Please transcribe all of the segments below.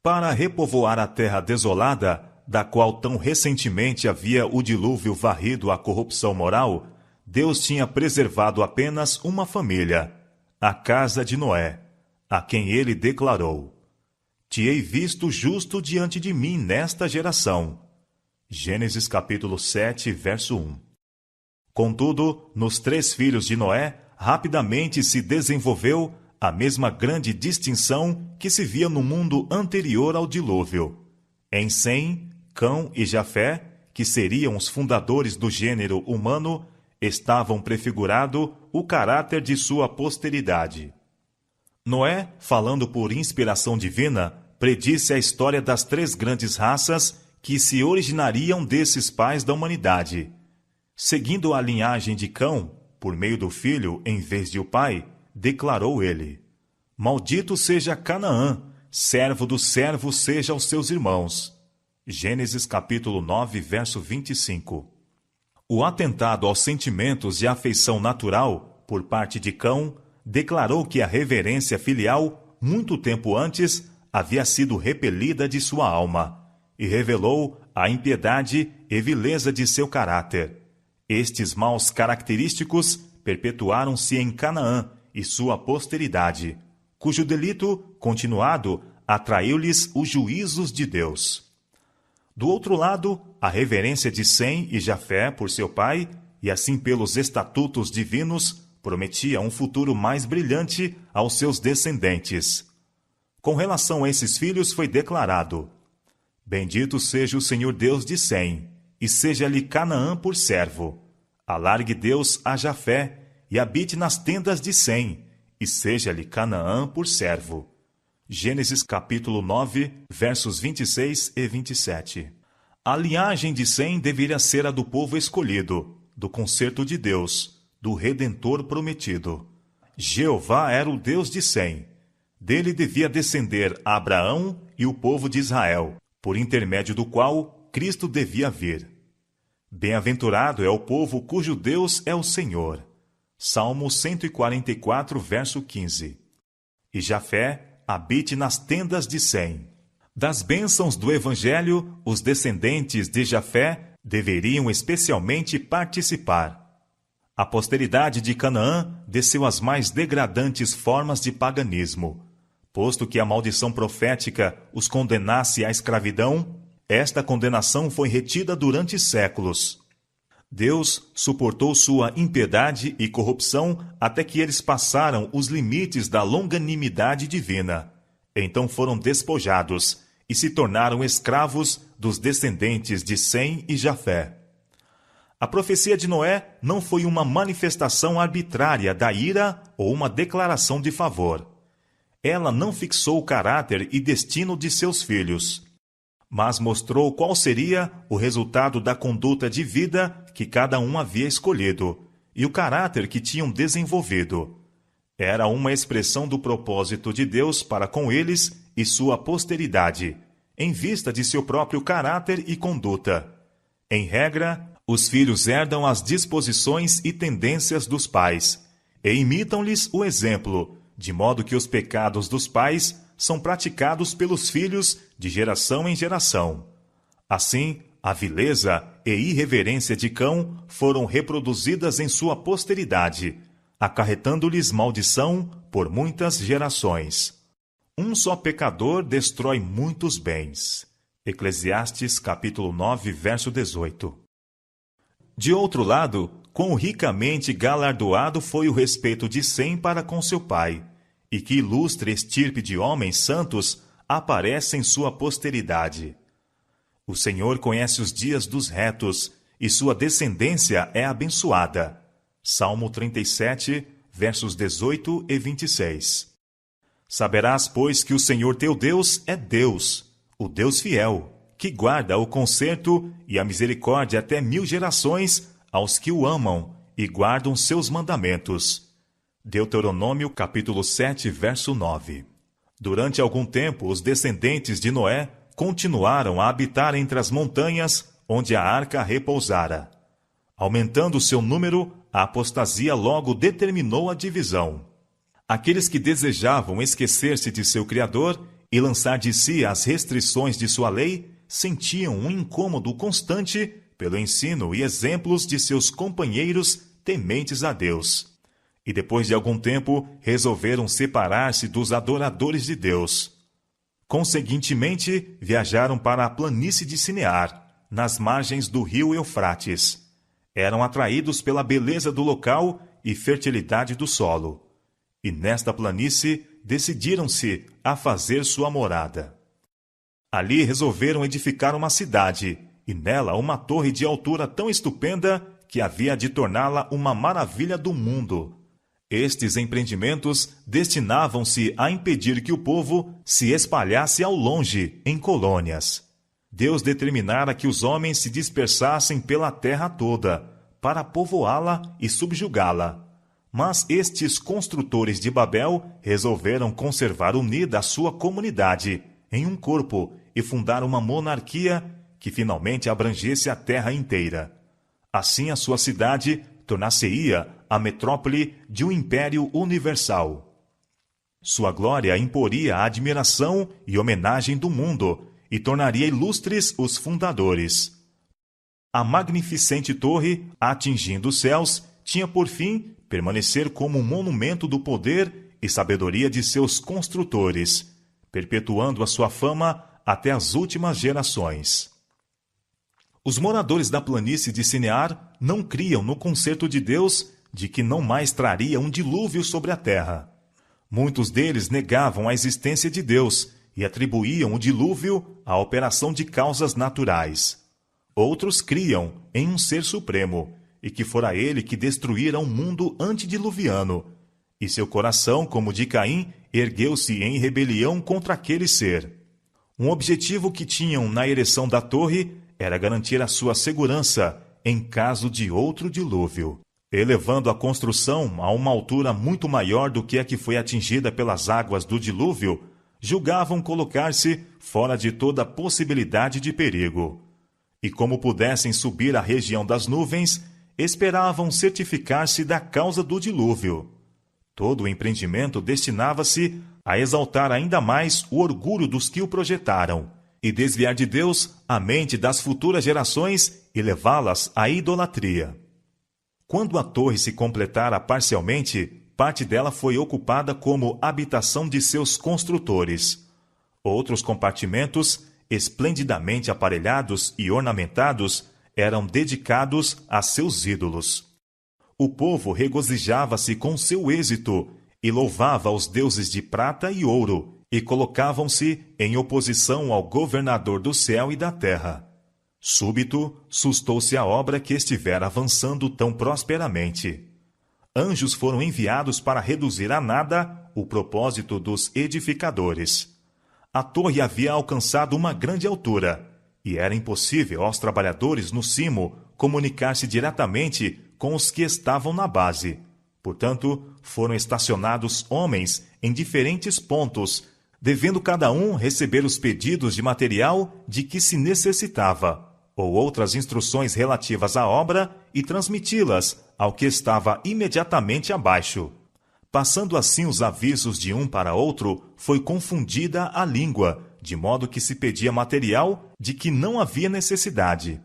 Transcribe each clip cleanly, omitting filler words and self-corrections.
Para repovoar a terra desolada, da qual tão recentemente havia o dilúvio varrido a corrupção moral, Deus tinha preservado apenas uma família, a casa de Noé, a quem ele declarou: Te hei visto justo diante de mim nesta geração. Gênesis capítulo 7, verso 1. Contudo, nos 3 filhos de Noé, rapidamente se desenvolveu a mesma grande distinção que se via no mundo anterior ao dilúvio. Em Sem, Cão e Jafé, que seriam os fundadores do gênero humano, estavam prefigurado o caráter de sua posteridade. Noé, falando por inspiração divina, predisse a história das 3 grandes raças que se originariam desses pais da humanidade. Seguindo a linhagem de Cão, por meio do filho em vez de o pai, declarou ele: Maldito seja Canaã, servo dos servos seja aos seus irmãos. Gênesis capítulo 9, verso 25. O atentado aos sentimentos de afeição natural, por parte de Cão, declarou que a reverência filial, muito tempo antes, havia sido repelida de sua alma, e revelou a impiedade e vileza de seu caráter. Estes maus característicos perpetuaram-se em Canaã e sua posteridade, cujo delito, continuado, atraiu-lhes os juízos de Deus. Do outro lado, a reverência de Sem e Jafé por seu pai, e assim pelos estatutos divinos, prometia um futuro mais brilhante aos seus descendentes. Com relação a esses filhos foi declarado: Bendito seja o Senhor Deus de Sem, e seja-lhe Canaã por servo. Alargue Deus a Jafé, e habite nas tendas de Sem, e seja-lhe Canaã por servo. Gênesis capítulo 9, versos 26 e 27. A linhagem de Sem deveria ser a do povo escolhido, do concerto de Deus, do Redentor prometido. Jeová era o Deus de Sem. Dele devia descender Abraão e o povo de Israel, por intermédio do qual Cristo devia vir. Bem-aventurado é o povo cujo Deus é o Senhor. Salmo 144, verso 15. E Jafé habite nas tendas de Sem. Das bênçãos do Evangelho, os descendentes de Jafé deveriam especialmente participar. A posteridade de Canaã desceu às mais degradantes formas de paganismo. Posto que a maldição profética os condenasse à escravidão, esta condenação foi retida durante séculos. Deus suportou sua impiedade e corrupção até que eles passaram os limites da longanimidade divina. Então foram despojados e se tornaram escravos dos descendentes de Sem e Jafé. A profecia de Noé não foi uma manifestação arbitrária da ira ou uma declaração de favor. Ela não fixou o caráter e destino de seus filhos, mas mostrou qual seria o resultado da conduta de vida que cada um havia escolhido e o caráter que tinham desenvolvido. Era uma expressão do propósito de Deus para com eles e sua posteridade, em vista de seu próprio caráter e conduta. Em regra, os filhos herdam as disposições e tendências dos pais e imitam-lhes o exemplo, de modo que os pecados dos pais são praticados pelos filhos de geração em geração. Assim, a vileza e irreverência de Cão foram reproduzidas em sua posteridade, acarretando-lhes maldição por muitas gerações. Um só pecador destrói muitos bens. Eclesiastes capítulo 9, verso 18. De outro lado, quão ricamente galardoado foi o respeito de Sem para com seu pai, e que ilustre estirpe de homens santos aparece em sua posteridade. O Senhor conhece os dias dos retos, e sua descendência é abençoada. Salmo 37, versos 18 e 26. Saberás, pois, que o Senhor teu Deus é Deus, o Deus fiel, que guarda o conserto e a misericórdia até 1000 gerações aos que o amam e guardam seus mandamentos. Deuteronômio capítulo 7, verso 9. Durante algum tempo, os descendentes de Noé continuaram a habitar entre as montanhas onde a arca repousara. Aumentando seu número, a apostasia logo determinou a divisão. Aqueles que desejavam esquecer-se de seu Criador e lançar de si as restrições de sua lei, sentiam um incômodo constante pelo ensino e exemplos de seus companheiros tementes a Deus. E depois de algum tempo, resolveram separar-se dos adoradores de Deus. Conseguintemente, viajaram para a planície de Sinear, nas margens do rio Eufrates. Eram atraídos pela beleza do local e fertilidade do solo. E nesta planície, decidiram-se a fazer sua morada. Ali resolveram edificar uma cidade, e nela uma torre de altura tão estupenda que havia de torná-la uma maravilha do mundo. Estes empreendimentos destinavam-se a impedir que o povo se espalhasse ao longe, em colônias. Deus determinara que os homens se dispersassem pela terra toda, para povoá-la e subjugá-la. Mas estes construtores de Babel resolveram conservar unida a sua comunidade em um corpo e fundar uma monarquia que finalmente abrangesse a terra inteira. Assim a sua cidade tornar-se-ia a metrópole de um império universal. Sua glória imporia a admiração e homenagem do mundo e tornaria ilustres os fundadores. A magnificente torre, atingindo os céus, tinha por fim permanecer como um monumento do poder e sabedoria de seus construtores, perpetuando a sua fama até as últimas gerações. Os moradores da planície de Sinear não criam no concerto de Deus de que não mais traria um dilúvio sobre a terra. Muitos deles negavam a existência de Deus e atribuíam o dilúvio à operação de causas naturais. Outros criam em um ser supremo, e que fora ele que destruíra o mundo antediluviano, e seu coração, como de Caim, ergueu-se em rebelião contra aquele ser. Um objetivo que tinham na ereção da torre era garantir a sua segurança em caso de outro dilúvio. Elevando a construção a uma altura muito maior do que a que foi atingida pelas águas do dilúvio, julgavam colocar-se fora de toda possibilidade de perigo. E como pudessem subir à região das nuvens, esperavam certificar-se da causa do dilúvio. Todo o empreendimento destinava-se a exaltar ainda mais o orgulho dos que o projetaram e desviar de Deus a mente das futuras gerações e levá-las à idolatria. Quando a torre se completara parcialmente, parte dela foi ocupada como habitação de seus construtores. Outros compartimentos, esplendidamente aparelhados e ornamentados, eram dedicados a seus ídolos. O povo regozijava-se com seu êxito e louvava os deuses de prata e ouro, e colocavam-se em oposição ao governador do céu e da terra. Súbito, sustou-se a obra que estivera avançando tão prosperamente. Anjos foram enviados para reduzir a nada o propósito dos edificadores. A torre havia alcançado uma grande altura, e era impossível aos trabalhadores no cimo comunicar-se diretamente com os que estavam na base. Portanto, foram estacionados homens em diferentes pontos, devendo cada um receber os pedidos de material de que se necessitava, ou outras instruções relativas à obra, e transmiti-las ao que estava imediatamente abaixo. Passando assim os avisos de um para outro, foi confundida a língua, de modo que se pedia material de que não havia necessidade.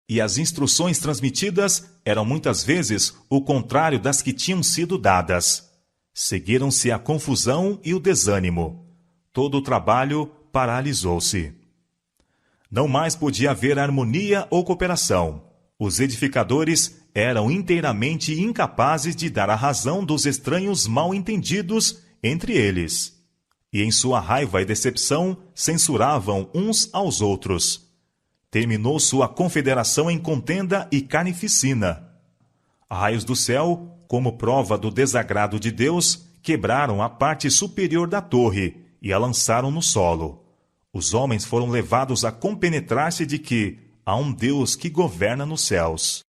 E as instruções transmitidas eram muitas vezes o contrário das que tinham sido dadas. Seguiram-se a confusão e o desânimo. Todo o trabalho paralisou-se. Não mais podia haver harmonia ou cooperação. Os edificadores eram inteiramente incapazes de dar a razão dos estranhos mal-entendidos entre eles. E em sua raiva e decepção censuravam uns aos outros. Terminou sua confederação em contenda e carnificina. Raios do céu, como prova do desagrado de Deus, quebraram a parte superior da torre e a lançaram no solo. Os homens foram levados a compenetrar-se de que há um Deus que governa nos céus.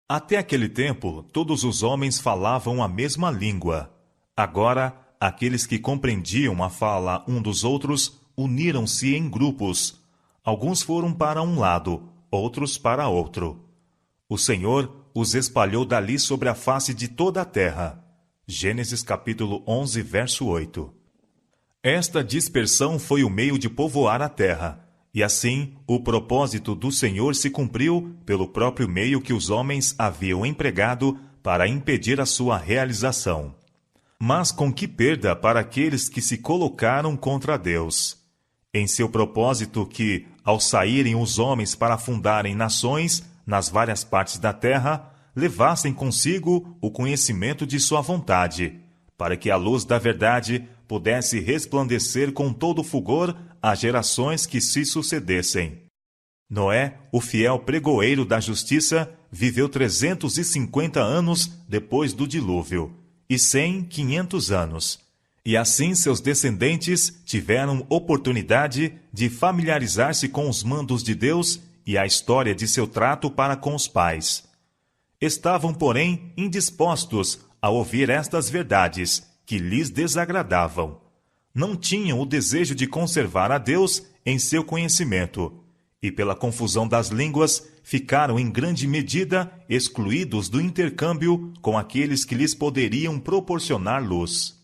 Até aquele tempo, todos os homens falavam a mesma língua. Agora, aqueles que compreendiam a fala um dos outros uniram-se em grupos. Alguns foram para um lado, outros para outro. O Senhor os espalhou dali sobre a face de toda a terra. Gênesis capítulo 11, verso 8. Esta dispersão foi o meio de povoar a terra, e assim o propósito do Senhor se cumpriu pelo próprio meio que os homens haviam empregado para impedir a sua realização. Mas com que perda para aqueles que se colocaram contra Deus! Em seu propósito que, ao saírem os homens para fundarem nações nas várias partes da terra, levassem consigo o conhecimento de sua vontade, para que a luz da verdade pudesse resplandecer com todo fulgor às gerações que se sucedessem. Noé, o fiel pregoeiro da justiça, viveu 350 anos depois do dilúvio, e 500 anos. E assim seus descendentes tiveram oportunidade de familiarizar-se com os mandos de Deus e a história de seu trato para com os pais. Estavam, porém, indispostos a ouvir estas verdades, que lhes desagradavam. Não tinham o desejo de conservar a Deus em seu conhecimento, e pela confusão das línguas ficaram em grande medida excluídos do intercâmbio com aqueles que lhes poderiam proporcionar luz.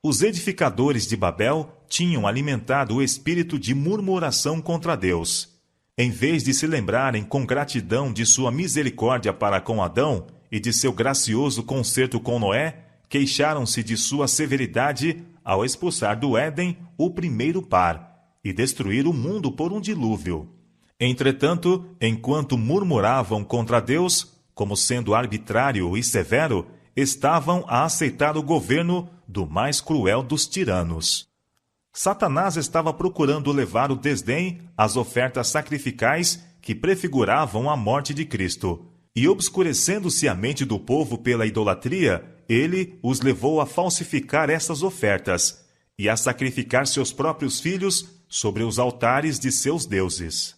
Os edificadores de Babel tinham alimentado o espírito de murmuração contra Deus. Em vez de se lembrarem com gratidão de sua misericórdia para com Adão e de seu gracioso concerto com Noé, queixaram-se de sua severidade ao expulsar do Éden o primeiro par e destruir o mundo por um dilúvio. Entretanto, enquanto murmuravam contra Deus, como sendo arbitrário e severo, estavam a aceitar o governo do mais cruel dos tiranos. Satanás estava procurando levar o desdém às ofertas sacrificais que prefiguravam a morte de Cristo, e obscurecendo-se a mente do povo pela idolatria, ele os levou a falsificar essas ofertas e a sacrificar seus próprios filhos sobre os altares de seus deuses.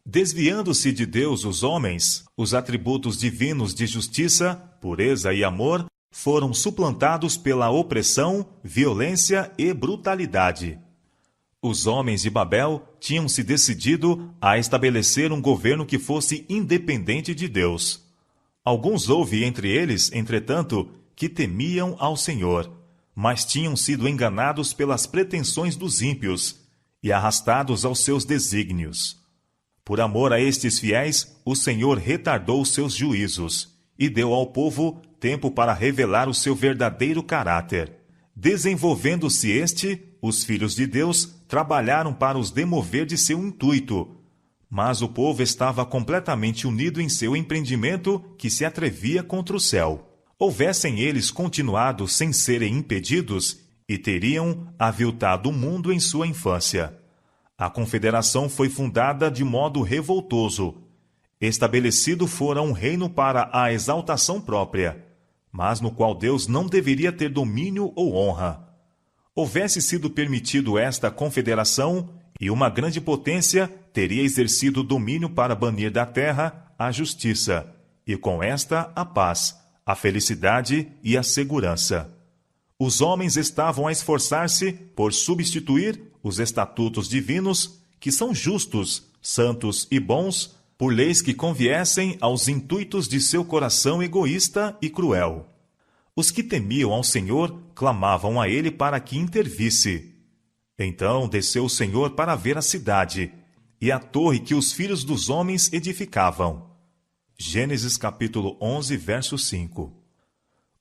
Desviando-se de Deus os homens, os atributos divinos de justiça, pureza e amor foram suplantados pela opressão, violência e brutalidade. Os homens de Babel tinham se decidido a estabelecer um governo que fosse independente de Deus. Alguns houve entre eles, entretanto, que temiam ao Senhor, mas tinham sido enganados pelas pretensões dos ímpios e arrastados aos seus desígnios. Por amor a estes fiéis, o Senhor retardou seus juízos e deu ao povo tempo para revelar o seu verdadeiro caráter. Desenvolvendo-se os filhos de Deus trabalharam para os demover de seu intuito, mas o povo estava completamente unido em seu empreendimento que se atrevia contra o céu. Houvessem eles continuado sem serem impedidos, e teriam aviltado o mundo em sua infância. A confederação foi fundada de modo revoltoso. Estabelecido fora um reino para a exaltação própria, mas no qual Deus não deveria ter domínio ou honra. Houvesse sido permitido esta confederação, e uma grande potência teria exercido domínio para banir da terra a justiça, e com esta a paz, a felicidade e a segurança. Os homens estavam a esforçar-se por substituir os estatutos divinos, que são justos, santos e bons, por leis que conviessem aos intuitos de seu coração egoísta e cruel. Os que temiam ao Senhor clamavam a ele para que intervisse. Então desceu o Senhor para ver a cidade e a torre que os filhos dos homens edificavam. Gênesis capítulo 11, verso 5.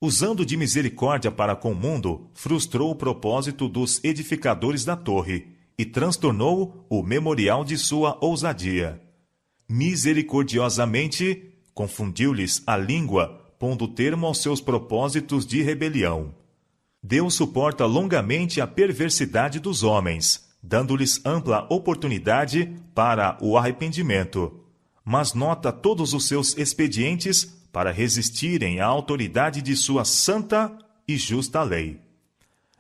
Usando de misericórdia para com o mundo, frustrou o propósito dos edificadores da torre e transtornou o memorial de sua ousadia. Misericordiosamente, confundiu-lhes a língua, pondo termo aos seus propósitos de rebelião. Deus suporta longamente a perversidade dos homens, dando-lhes ampla oportunidade para o arrependimento, mas nota todos os seus expedientes para resistirem à autoridade de sua santa e justa lei.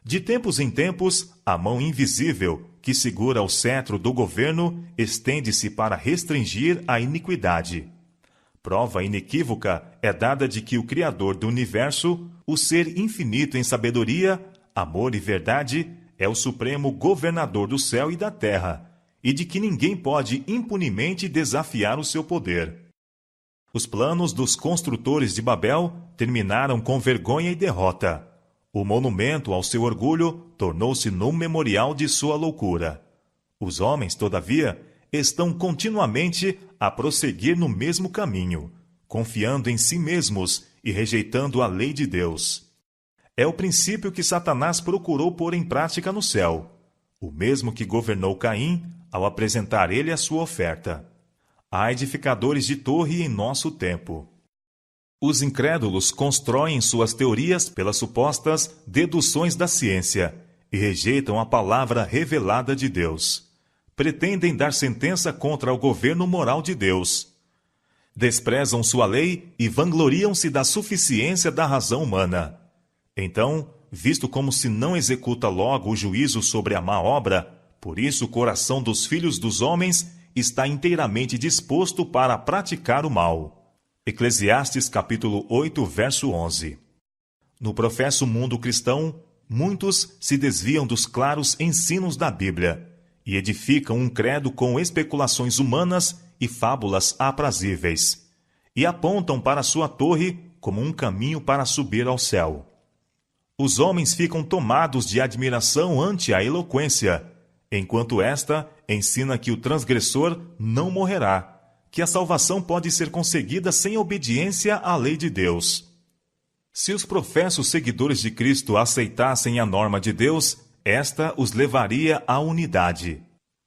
De tempos em tempos, a mão invisível que segura o cetro do governo estende-se para restringir a iniquidade. Prova inequívoca é dada de que o Criador do universo, o ser infinito em sabedoria, amor e verdade, é o supremo governador do céu e da terra, e de que ninguém pode impunemente desafiar o seu poder. Os planos dos construtores de Babel terminaram com vergonha e derrota. O monumento ao seu orgulho tornou-se no memorial de sua loucura. Os homens, todavia, estão continuamente a prosseguir no mesmo caminho, confiando em si mesmos e rejeitando a lei de Deus. É o princípio que Satanás procurou pôr em prática no céu, o mesmo que governou Caim ao apresentar ele a sua oferta. Há edificadores de torre em nosso tempo. Os incrédulos constroem suas teorias pelas supostas deduções da ciência e rejeitam a palavra revelada de Deus. Pretendem dar sentença contra o governo moral de Deus. Desprezam sua lei e vangloriam-se da suficiência da razão humana. Então, visto como se não executa logo o juízo sobre a má obra, por isso o coração dos filhos dos homens está inteiramente disposto para praticar o mal. Eclesiastes capítulo 8, verso 11. No professo mundo cristão, muitos se desviam dos claros ensinos da Bíblia e edificam um credo com especulações humanas e fábulas aprazíveis, e apontam para sua torre como um caminho para subir ao céu. Os homens ficam tomados de admiração ante a eloquência, enquanto esta ensina que o transgressor não morrerá, que a salvação pode ser conseguida sem obediência à lei de Deus. Se os professos seguidores de Cristo aceitassem a norma de Deus, esta os levaria à unidade.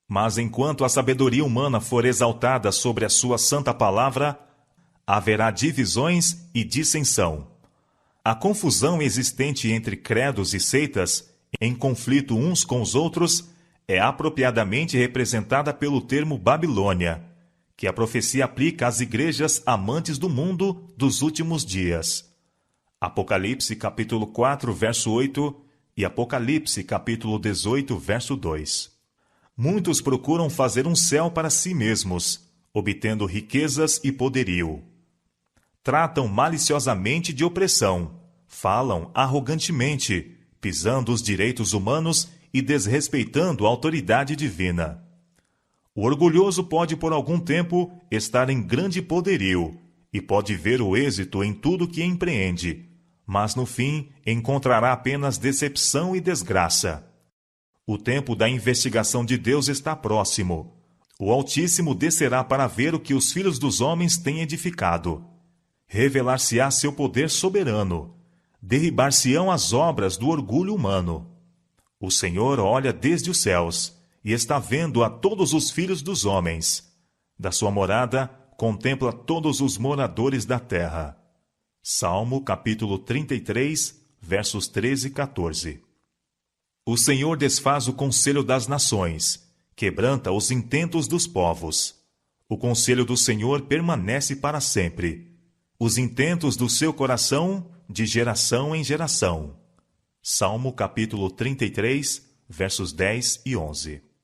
Mas enquanto a sabedoria humana for exaltada sobre a sua santa palavra, haverá divisões e dissensão. A confusão existente entre credos e seitas, em conflito uns com os outros, é apropriadamente representada pelo termo Babilônia, que a profecia aplica às igrejas amantes do mundo dos últimos dias. Apocalipse capítulo 4, verso 8 e Apocalipse capítulo 18, verso 2. Muitos procuram fazer um céu para si mesmos, obtendo riquezas e poderio. Tratam maliciosamente de opressão, falam arrogantemente, pisando os direitos humanos e desrespeitando a autoridade divina. O orgulhoso pode por algum tempo estar em grande poderio e pode ver o êxito em tudo que empreende, mas no fim encontrará apenas decepção e desgraça. O tempo da investigação de Deus está próximo. O Altíssimo descerá para ver o que os filhos dos homens têm edificado. Revelar-se-á seu poder soberano. Derribar-se-ão as obras do orgulho humano. O Senhor olha desde os céus e está vendo a todos os filhos dos homens. Da sua morada, contempla todos os moradores da terra. Salmo capítulo 33, versos 13 e 14. O Senhor desfaz o conselho das nações, quebranta os intentos dos povos. O conselho do Senhor permanece para sempre. Os intentos do seu coração, de geração em geração. Salmo capítulo 33, versos 10 e 11.